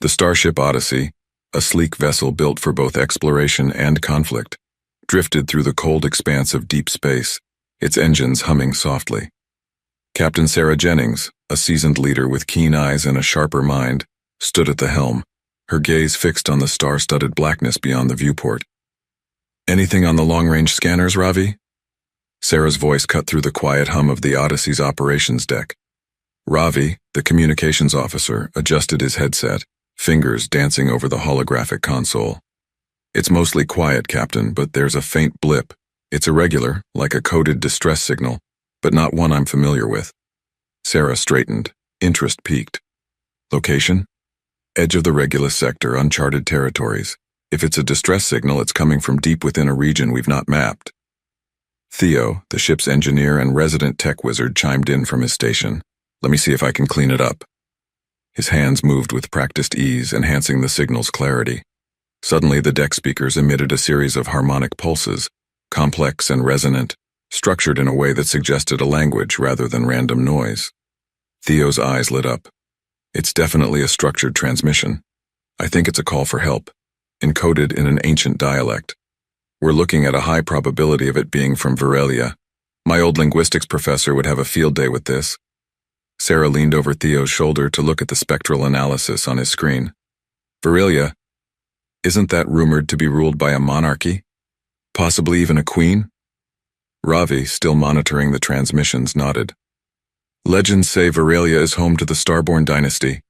The Starship Odyssey, a sleek vessel built for both exploration and conflict, drifted through the cold expanse of deep space, its engines humming softly. Captain Sarah Jennings, a seasoned leader with keen eyes and a sharper mind, stood at the helm, her gaze fixed on the star-studded blackness beyond the viewport. "Anything on the long-range scanners, Ravi?" Sarah's voice cut through the quiet hum of the Odyssey's operations deck. Ravi, the communications officer, adjusted his headset, fingers dancing over the holographic console. "It's mostly quiet, Captain, but there's a faint blip. It's irregular, like a coded distress signal, but not one I'm familiar with." Sarah straightened, interest piqued. "Location? Edge of the Regulus sector, uncharted territories. If it's a distress signal, it's coming from deep within a region we've not mapped." Theo, the ship's engineer and resident tech wizard, chimed in from his station. "Let me see if I can clean it up." His hands moved with practiced ease, enhancing the signal's clarity. Suddenly, the deck speakers emitted a series of harmonic pulses, complex and resonant, structured in a way that suggested a language rather than random noise. Theo's eyes lit up. "It's definitely a structured transmission. I think it's a call for help, encoded in an ancient dialect. We're looking at a high probability of it being from Virelia. My old linguistics professor would have a field day with this." Sarah leaned over Theo's shoulder to look at the spectral analysis on his screen. "Virelia? Isn't that rumored to be ruled by a monarchy? Possibly even a queen?" Ravi, still monitoring the transmissions, nodded. "Legends say Virelia is home to the Starborn dynasty.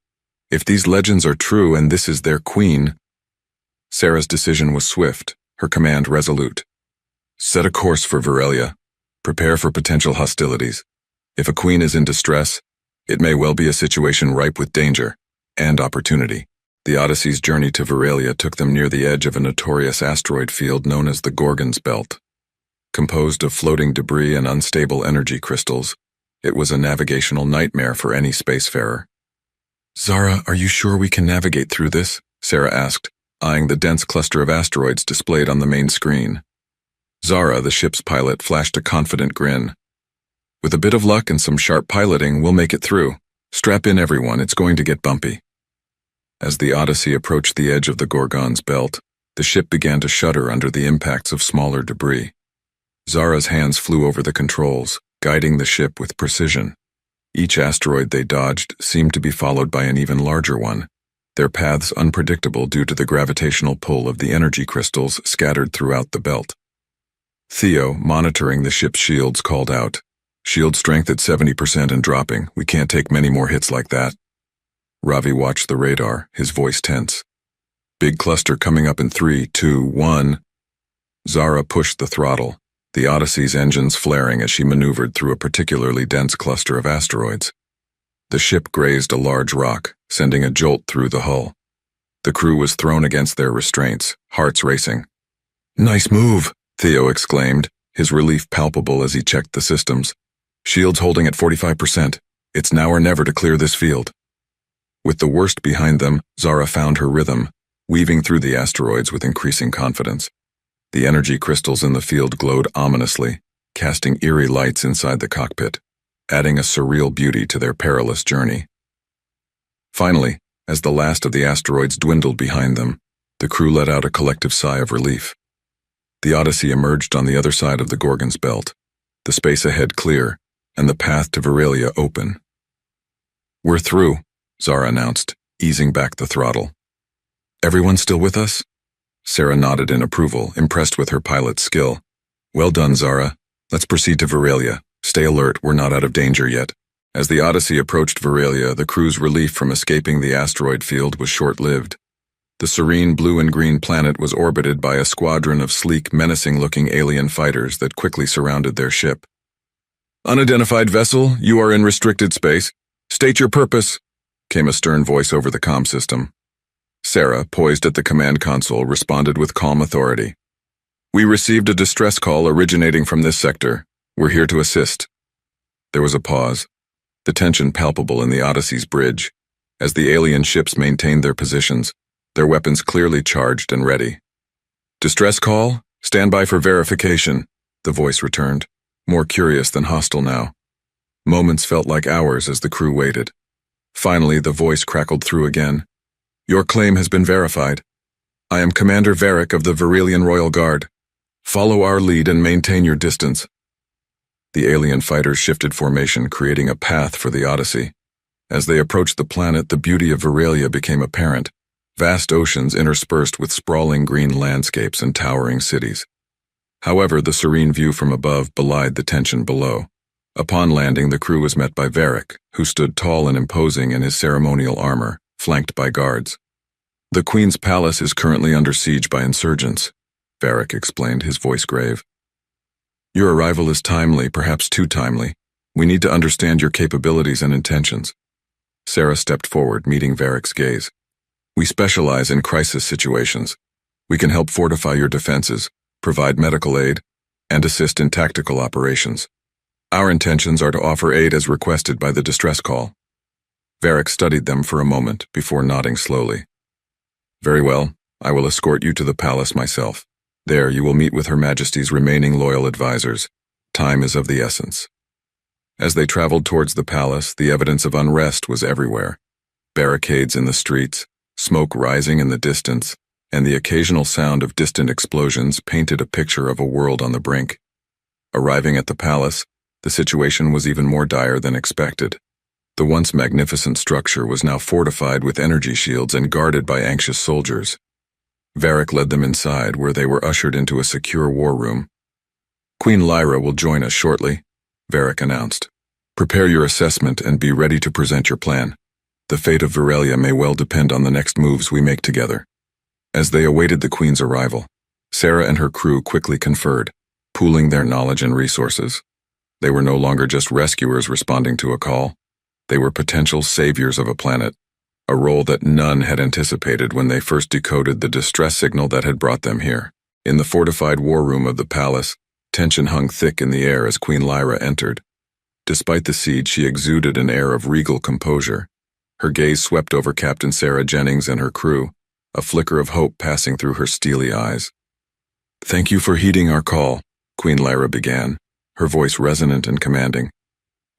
If these legends are true and this is their queen..." Sarah's decision was swift, her command resolute. "Set a course for Virelia. Prepare for potential hostilities. If a queen is in distress, it may well be a situation ripe with danger and opportunity." The Odyssey's journey to Virelia took them near the edge of a notorious asteroid field known as the Gorgon's Belt. Composed of floating debris and unstable energy crystals, it was a navigational nightmare for any spacefarer. "Zara, are you sure we can navigate through this?" Sarah asked, eyeing the dense cluster of asteroids displayed on the main screen. Zara, the ship's pilot, flashed a confident grin. "With a bit of luck and some sharp piloting, we'll make it through. Strap in, everyone, it's going to get bumpy." As the Odyssey approached the edge of the Gorgon's Belt, the ship began to shudder under the impacts of smaller debris. Zara's hands flew over the controls, guiding the ship with precision. Each asteroid they dodged seemed to be followed by an even larger one, their paths unpredictable due to the gravitational pull of the energy crystals scattered throughout the belt. Theo, monitoring the ship's shields, called out, "Shield strength at 70% and dropping. We can't take many more hits like that." Ravi watched the radar, his voice tense. "Big cluster coming up in 3, 2, 1. Zara pushed the throttle, the Odyssey's engines flaring as she maneuvered through a particularly dense cluster of asteroids. The ship grazed a large rock, sending a jolt through the hull. The crew was thrown against their restraints, hearts racing. "Nice move," Theo exclaimed, his relief palpable as he checked the systems. "Shields holding at 45%. It's now or never to clear this field." With the worst behind them, Zara found her rhythm, weaving through the asteroids with increasing confidence. The energy crystals in the field glowed ominously, casting eerie lights inside the cockpit, adding a surreal beauty to their perilous journey. Finally, as the last of the asteroids dwindled behind them, the crew let out a collective sigh of relief. The Odyssey emerged on the other side of the Gorgon's Belt, the space ahead clear, and the path to Virelia open. "We're through," Zara announced, easing back the throttle. "Everyone still with us?" Sarah nodded in approval, impressed with her pilot's skill. "Well done, Zara. Let's proceed to Virelia. Stay alert, we're not out of danger yet." As the Odyssey approached Virelia, the crew's relief from escaping the asteroid field was short-lived. The serene blue and green planet was orbited by a squadron of sleek, menacing-looking alien fighters that quickly surrounded their ship. "Unidentified vessel, you are in restricted space. State your purpose," came a stern voice over the comm system. Sarah, poised at the command console, responded with calm authority. "We received a distress call originating from this sector. We're here to assist." There was a pause, the tension palpable in the Odyssey's bridge, as the alien ships maintained their positions, their weapons clearly charged and ready. "Distress call? Stand by for verification," the voice returned, more curious than hostile now. Moments felt like hours as the crew waited. Finally, the voice crackled through again. Your claim has been verified. I am Commander Varric of the Verilian Royal Guard. Follow our lead and maintain your distance. The alien fighters shifted formation, creating a path for the Odyssey. As they approached the planet, the beauty of Virilia became apparent. Vast oceans interspersed with sprawling green landscapes and towering cities. However, the serene view from above belied the tension below. Upon landing, the crew was met by Varric, who stood tall and imposing in his ceremonial armor, flanked by guards. The Queen's palace is currently under siege by insurgents, Varric explained, his voice grave. Your arrival is timely, perhaps too timely. We need to understand your capabilities and intentions. Sarah stepped forward, meeting Varric's gaze. We specialize in crisis situations. We can help fortify your defenses, provide medical aid, and assist in tactical operations. Our intentions are to offer aid as requested by the distress call. Varric studied them for a moment before nodding slowly. Very well, I will escort you to the palace myself. There you will meet with Her Majesty's remaining loyal advisors. Time is of the essence. As they traveled towards the palace, the evidence of unrest was everywhere. Barricades in the streets, smoke rising in the distance, and the occasional sound of distant explosions painted a picture of a world on the brink. Arriving at the palace, the situation was even more dire than expected. The once magnificent structure was now fortified with energy shields and guarded by anxious soldiers. Varric led them inside, where they were ushered into a secure war room. Queen Lyra will join us shortly, Varric announced. Prepare your assessment and be ready to present your plan. The fate of Virilia may well depend on the next moves we make together. As they awaited the Queen's arrival, Sarah and her crew quickly conferred, pooling their knowledge and resources. They were no longer just rescuers responding to a call. They were potential saviors of a planet, a role that none had anticipated when they first decoded the distress signal that had brought them here. In the fortified war room of the palace, tension hung thick in the air as Queen Lyra entered. Despite the siege, she exuded an air of regal composure. Her gaze swept over Captain Sarah Jennings and her crew, a flicker of hope passing through her steely eyes. Thank you for heeding our call, Queen Lyra began, her voice resonant and commanding.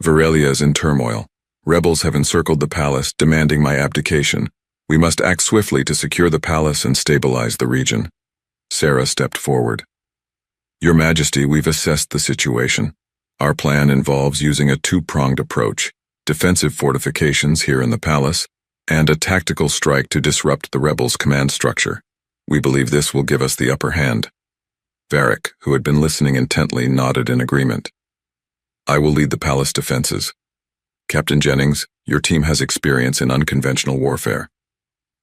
Virilia is in turmoil. Rebels have encircled the palace, demanding my abdication. We must act swiftly to secure the palace and stabilize the region. Sarah stepped forward. Your Majesty, we've assessed the situation. Our plan involves using a two-pronged approach: defensive fortifications here in the palace, and a tactical strike to disrupt the rebels' command structure. We believe this will give us the upper hand. Varric, who had been listening intently, nodded in agreement. I will lead the palace defenses. Captain Jennings, your team has experience in unconventional warfare.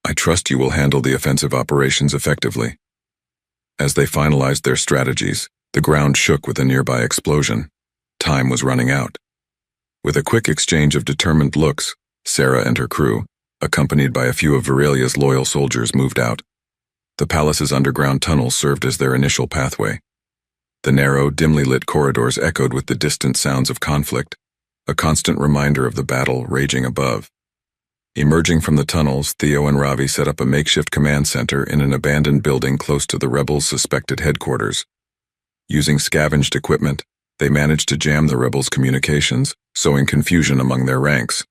I trust you will handle the offensive operations effectively. As they finalized their strategies, the ground shook with a nearby explosion. Time was running out. With a quick exchange of determined looks, Sarah and her crew, accompanied by a few of Virilia's loyal soldiers, moved out. The palace's underground tunnels served as their initial pathway. The narrow, dimly lit corridors echoed with the distant sounds of conflict, a constant reminder of the battle raging above. Emerging from the tunnels, Theo and Ravi set up a makeshift command center in an abandoned building close to the rebels' suspected headquarters. Using scavenged equipment, they managed to jam the rebels' communications, sowing confusion among their ranks.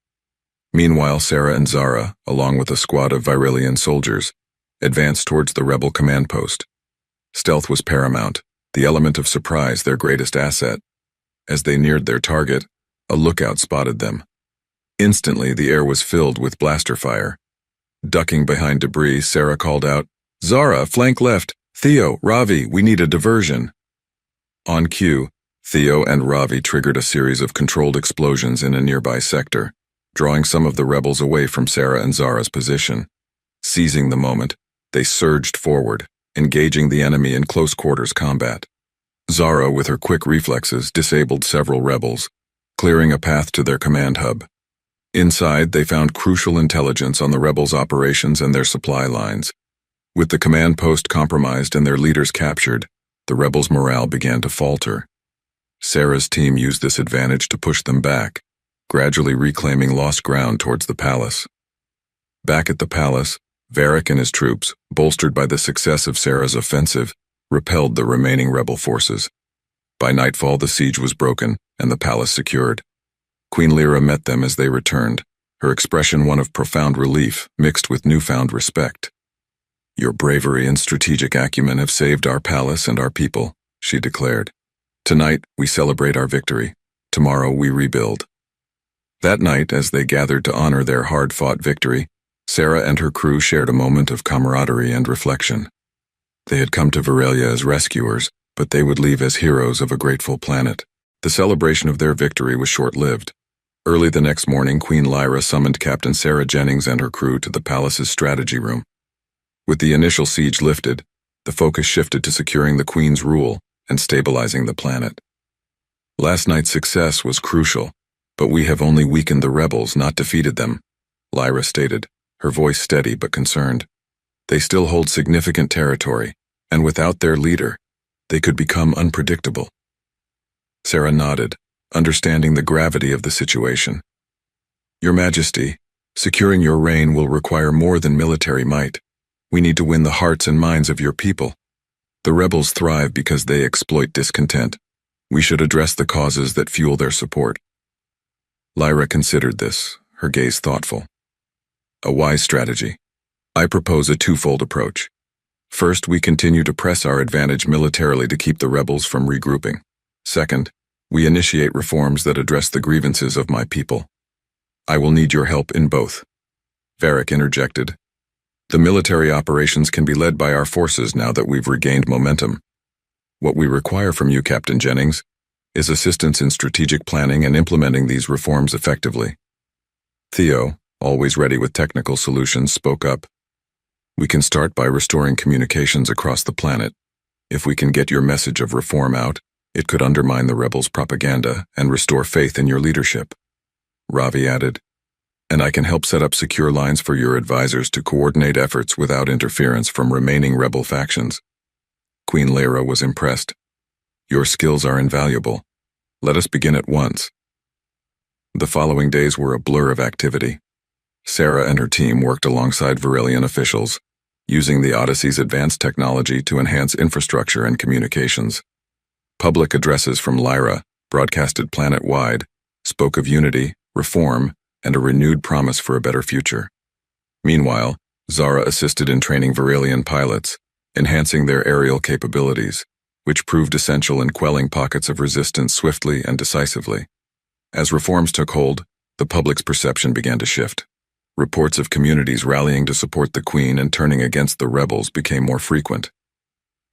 Meanwhile, Sarah and Zara, along with a squad of Virilian soldiers, advanced towards the rebel command post. Stealth was paramount, the element of surprise their greatest asset. As they neared their target, a lookout spotted them. Instantly, the air was filled with blaster fire. Ducking behind debris, Sarah called out, "Zara, flank left! Theo, Ravi, we need a diversion!" On cue, Theo and Ravi triggered a series of controlled explosions in a nearby sector, drawing some of the rebels away from Sarah and Zara's position. Seizing the moment, they surged forward, engaging the enemy in close-quarters combat. Zara, with her quick reflexes, disabled several rebels, clearing a path to their command hub. Inside, they found crucial intelligence on the rebels' operations and their supply lines. With the command post compromised and their leaders captured, the rebels' morale began to falter. Sarah's team used this advantage to push them back, gradually reclaiming lost ground towards the palace. Back at the palace, Varric and his troops, bolstered by the success of Sarah's offensive, repelled the remaining rebel forces. By nightfall, the siege was broken and the palace secured. Queen Lyra met them as they returned, her expression one of profound relief mixed with newfound respect. "Your bravery and strategic acumen have saved our palace and our people," she declared. "Tonight, we celebrate our victory. Tomorrow, we rebuild." That night, as they gathered to honor their hard-fought victory, Sarah and her crew shared a moment of camaraderie and reflection. They had come to Varelia as rescuers, but they would leave as heroes of a grateful planet. The celebration of their victory was short-lived. Early the next morning, Queen Lyra summoned Captain Sarah Jennings and her crew to the palace's strategy room. With the initial siege lifted, the focus shifted to securing the Queen's rule and stabilizing the planet. "Last night's success was crucial, but we have only weakened the rebels, not defeated them," Lyra stated, her voice steady but concerned. "They still hold significant territory, and without their leader, they could become unpredictable." Sarah nodded, understanding the gravity of the situation. "Your Majesty, securing your reign will require more than military might. We need to win the hearts and minds of your people. The rebels thrive because they exploit discontent. We should address the causes that fuel their support." Lyra considered this, her gaze thoughtful. "A wise strategy. I propose a twofold approach. First, we continue to press our advantage militarily to keep the rebels from regrouping. Second, we initiate reforms that address the grievances of my people. I will need your help in both." Varric interjected. "The military operations can be led by our forces now that we've regained momentum. What we require from you, Captain Jennings, is assistance in strategic planning and implementing these reforms effectively." Theo, always ready with technical solutions, spoke up. "We can start by restoring communications across the planet. If we can get your message of reform out, it could undermine the rebels' propaganda and restore faith in your leadership." Ravi added, "And I can help set up secure lines for your advisors to coordinate efforts without interference from remaining rebel factions." Queen Lyra was impressed. "Your skills are invaluable. Let us begin at once." The following days were a blur of activity. Sarah and her team worked alongside Varelian officials, using the Odyssey's advanced technology to enhance infrastructure and communications. Public addresses from Lyra, broadcasted planet-wide, spoke of unity, reform, and a renewed promise for a better future. Meanwhile, Zara assisted in training Varelian pilots, enhancing their aerial capabilities, which proved essential in quelling pockets of resistance swiftly and decisively. As reforms took hold, the public's perception began to shift. Reports of communities rallying to support the Queen and turning against the rebels became more frequent.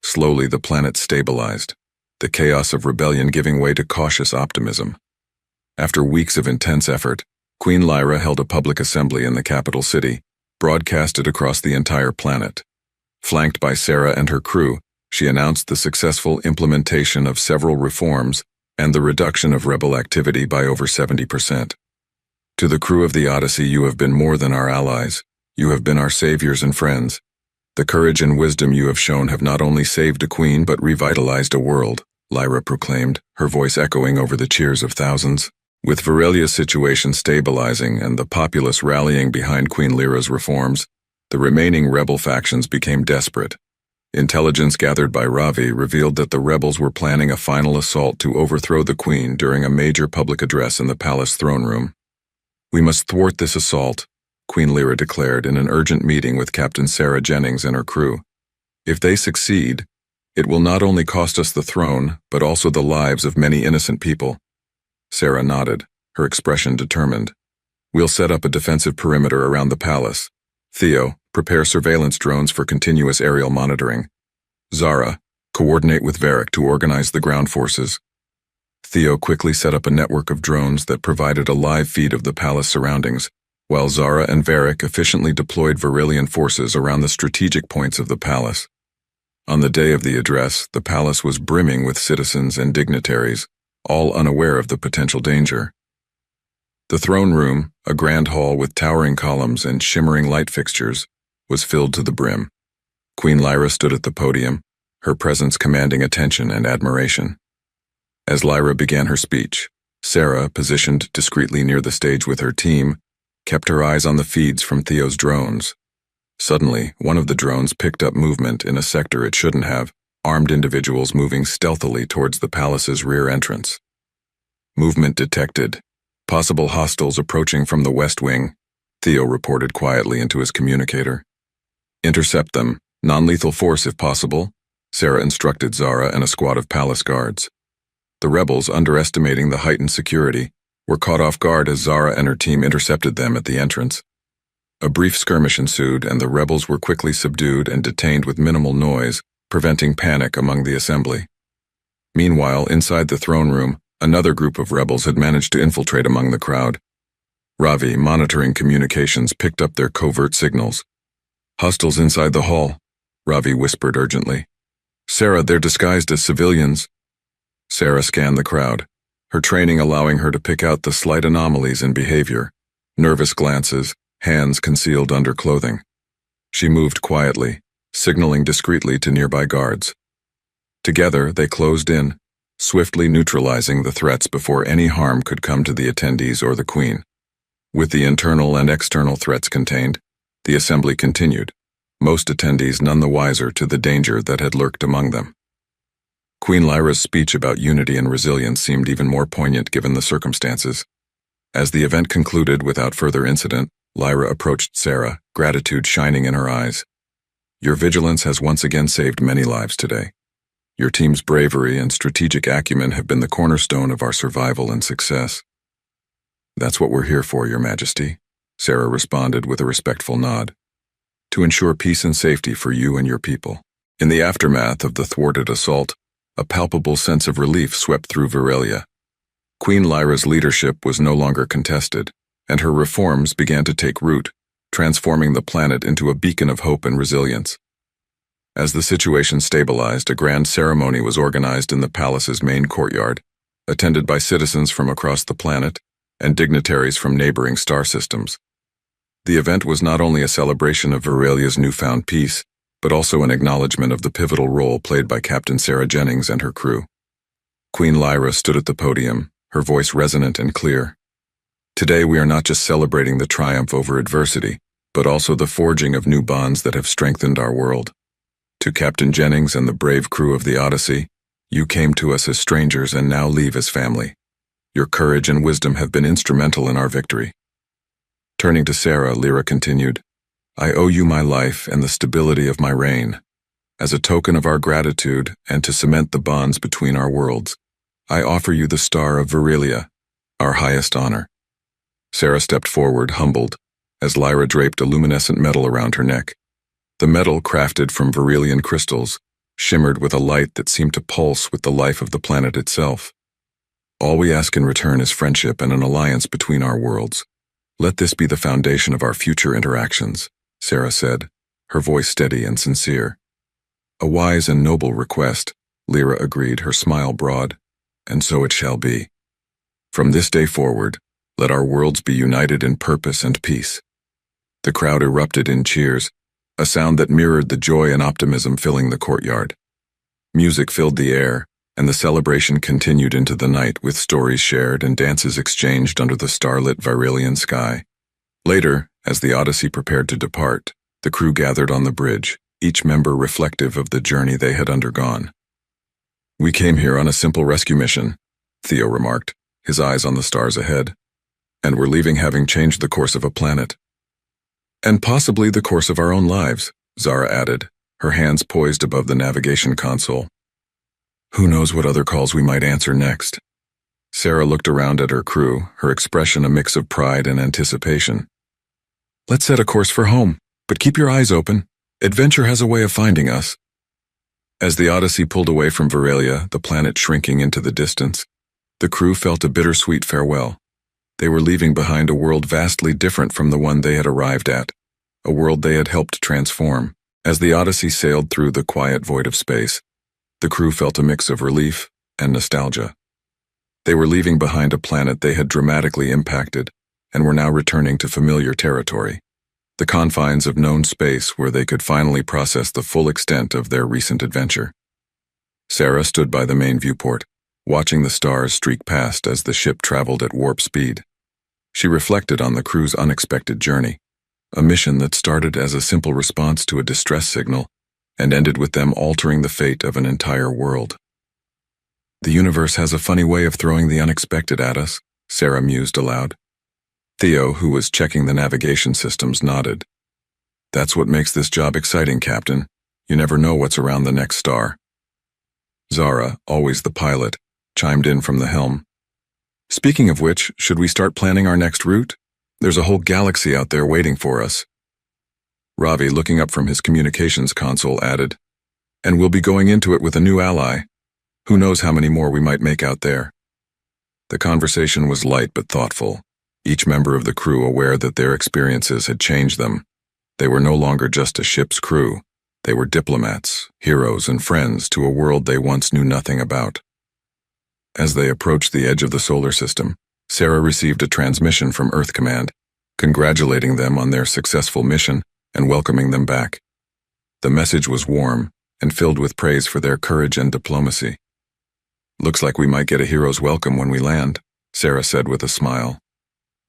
Slowly, the planet stabilized, the chaos of rebellion giving way to cautious optimism. After weeks of intense effort, Queen Lyra held a public assembly in the capital city, broadcasted across the entire planet. Flanked by Sarah and her crew, she announced the successful implementation of several reforms and the reduction of rebel activity by over 70%. "To the crew of the Odyssey, you have been more than our allies. You have been our saviors and friends. The courage and wisdom you have shown have not only saved a queen but revitalized a world," Lyra proclaimed, her voice echoing over the cheers of thousands. With Varelia's situation stabilizing and the populace rallying behind Queen Lyra's reforms, the remaining rebel factions became desperate. Intelligence gathered by Ravi revealed that the rebels were planning a final assault to overthrow the Queen during a major public address in the palace throne room. "We must thwart this assault," Queen Lyra declared in an urgent meeting with Captain Sarah Jennings and her crew. "If they succeed, it will not only cost us the throne, but also the lives of many innocent people." Sarah nodded, her expression determined. "We'll set up a defensive perimeter around the palace. Theo, prepare surveillance drones for continuous aerial monitoring. Zara, coordinate with Varric to organize the ground forces." Theo quickly set up a network of drones that provided a live feed of the palace surroundings, while Zara and Varric efficiently deployed Varelian forces around the strategic points of the palace. On the day of the address, the palace was brimming with citizens and dignitaries, all unaware of the potential danger. The throne room, a grand hall with towering columns and shimmering light fixtures, was filled to the brim. Queen Lyra stood at the podium, her presence commanding attention and admiration. As Lyra began her speech, Sarah, positioned discreetly near the stage with her team, kept her eyes on the feeds from Theo's drones. Suddenly, one of the drones picked up movement in a sector it shouldn't have, armed individuals moving stealthily towards the palace's rear entrance. "Movement detected. Possible hostiles approaching from the west wing, Theo reported quietly into his communicator. Intercept them, non-lethal force if possible, Sarah instructed Zara and a squad of palace guards. The rebels, underestimating the heightened security, were caught off guard as Zara and her team intercepted them at the entrance. A brief skirmish ensued, and the rebels were quickly subdued and detained with minimal noise, preventing panic among the assembly. Meanwhile, inside the throne room, another group of rebels had managed to infiltrate among the crowd. Ravi, monitoring communications, picked up their covert signals. "Hostiles inside the hall," Ravi whispered urgently. "Sarah, they're disguised as civilians." Sarah scanned the crowd, her training allowing her to pick out the slight anomalies in behavior, nervous glances, hands concealed under clothing. She moved quietly, signaling discreetly to nearby guards. Together, they closed in, swiftly neutralizing the threats before any harm could come to the attendees or the Queen. With the internal and external threats contained, the assembly continued, most attendees none the wiser to the danger that had lurked among them. Queen Lyra's speech about unity and resilience seemed even more poignant given the circumstances. As the event concluded without further incident, Lyra approached Sarah, gratitude shining in her eyes. "Your vigilance has once again saved many lives today. Your team's bravery and strategic acumen have been the cornerstone of our survival and success." "That's what we're here for, Your Majesty," Sarah responded with a respectful nod. "To ensure peace and safety for you and your people." In the aftermath of the thwarted assault, a palpable sense of relief swept through Virelia. Queen Lyra's leadership was no longer contested, and her reforms began to take root, transforming the planet into a beacon of hope and resilience. As the situation stabilized, a grand ceremony was organized in the palace's main courtyard, attended by citizens from across the planet and dignitaries from neighboring star systems. The event was not only a celebration of Virelia's newfound peace, but also an acknowledgement of the pivotal role played by Captain Sarah Jennings and her crew. Queen Lyra stood at the podium, her voice resonant and clear. "Today we are not just celebrating the triumph over adversity, but also the forging of new bonds that have strengthened our world. To Captain Jennings and the brave crew of the Odyssey, you came to us as strangers and now leave as family. Your courage and wisdom have been instrumental in our victory." Turning to Sarah, Lyra continued, "I owe you my life and the stability of my reign. As a token of our gratitude and to cement the bonds between our worlds, I offer you the Star of Virelia, our highest honor." Sarah stepped forward, humbled, as Lyra draped a luminescent medal around her neck. The metal, crafted from Virelian crystals, shimmered with a light that seemed to pulse with the life of the planet itself. "All we ask in return is friendship and an alliance between our worlds. Let this be the foundation of our future interactions," Sarah said, her voice steady and sincere. "A wise and noble request," Lyra agreed, her smile broad, "and so it shall be. From this day forward, let our worlds be united in purpose and peace." The crowd erupted in cheers, a sound that mirrored the joy and optimism filling the courtyard. Music filled the air, and the celebration continued into the night with stories shared and dances exchanged under the starlit Virelian sky. Later, as the Odyssey prepared to depart, the crew gathered on the bridge, each member reflective of the journey they had undergone. "We came here on a simple rescue mission," Theo remarked, his eyes on the stars ahead. "And we're leaving having changed the course of a planet. And possibly the course of our own lives," Zara added, her hands poised above the navigation console. "Who knows what other calls we might answer next?" Sarah looked around at her crew, her expression a mix of pride and anticipation. "Let's set a course for home, but keep your eyes open. Adventure has a way of finding us." As the Odyssey pulled away from Virelia, the planet shrinking into the distance, the crew felt a bittersweet farewell. They were leaving behind a world vastly different from the one they had arrived at, a world they had helped transform. As the Odyssey sailed through the quiet void of space, the crew felt a mix of relief and nostalgia. They were leaving behind a planet they had dramatically impacted and were now returning to familiar territory, the confines of known space where they could finally process the full extent of their recent adventure. Sarah stood by the main viewport, watching the stars streak past as the ship traveled at warp speed. She reflected on the crew's unexpected journey, a mission that started as a simple response to a distress signal and ended with them altering the fate of an entire world. "The universe has a funny way of throwing the unexpected at us," Sarah mused aloud. Theo, who was checking the navigation systems, nodded. That's what makes this job exciting, Captain. You never know what's around the next star. Zara, always the pilot, chimed in from the helm. Speaking of which, should we start planning our next route? There's a whole galaxy out there waiting for us. Ravi, looking up from his communications console, added, And we'll be going into it with a new ally. Who knows how many more we might make out there. The conversation was light but thoughtful, each member of the crew aware that their experiences had changed them. They were no longer just a ship's crew. They were diplomats, heroes, and friends to a world they once knew nothing about. As they approached the edge of the solar system, Sarah received a transmission from Earth Command, congratulating them on their successful mission and welcoming them back. The message was warm and filled with praise for their courage and diplomacy. Looks like we might get a hero's welcome when we land, Sarah said with a smile.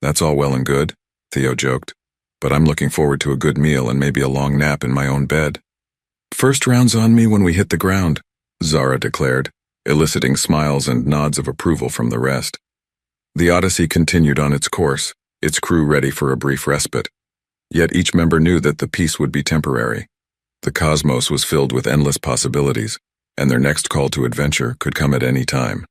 That's all well and good, Theo joked, but I'm looking forward to a good meal and maybe a long nap in my own bed. First round's on me when we hit the ground, Zara declared, eliciting smiles and nods of approval from the rest. The Odyssey continued on its course, its crew ready for a brief respite. Yet each member knew that the peace would be temporary. The cosmos was filled with endless possibilities, and their next call to adventure could come at any time.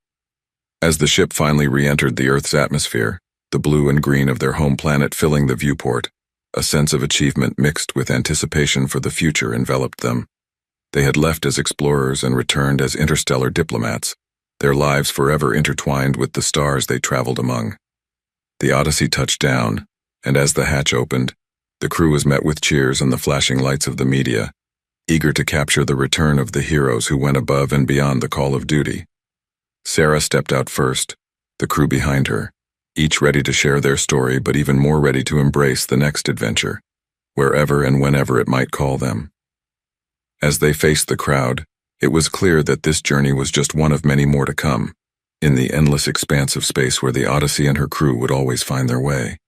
As the ship finally re-entered the Earth's atmosphere, the blue and green of their home planet filling the viewport, a sense of achievement mixed with anticipation for the future enveloped them. They had left as explorers and returned as interstellar diplomats, their lives forever intertwined with the stars they traveled among. The Odyssey touched down, and as the hatch opened, the crew was met with cheers and the flashing lights of the media, eager to capture the return of the heroes who went above and beyond the call of duty. Sarah stepped out first, the crew behind her, each ready to share their story but even more ready to embrace the next adventure, wherever and whenever it might call them. As they faced the crowd, it was clear that this journey was just one of many more to come, in the endless expanse of space where the Odyssey and her crew would always find their way.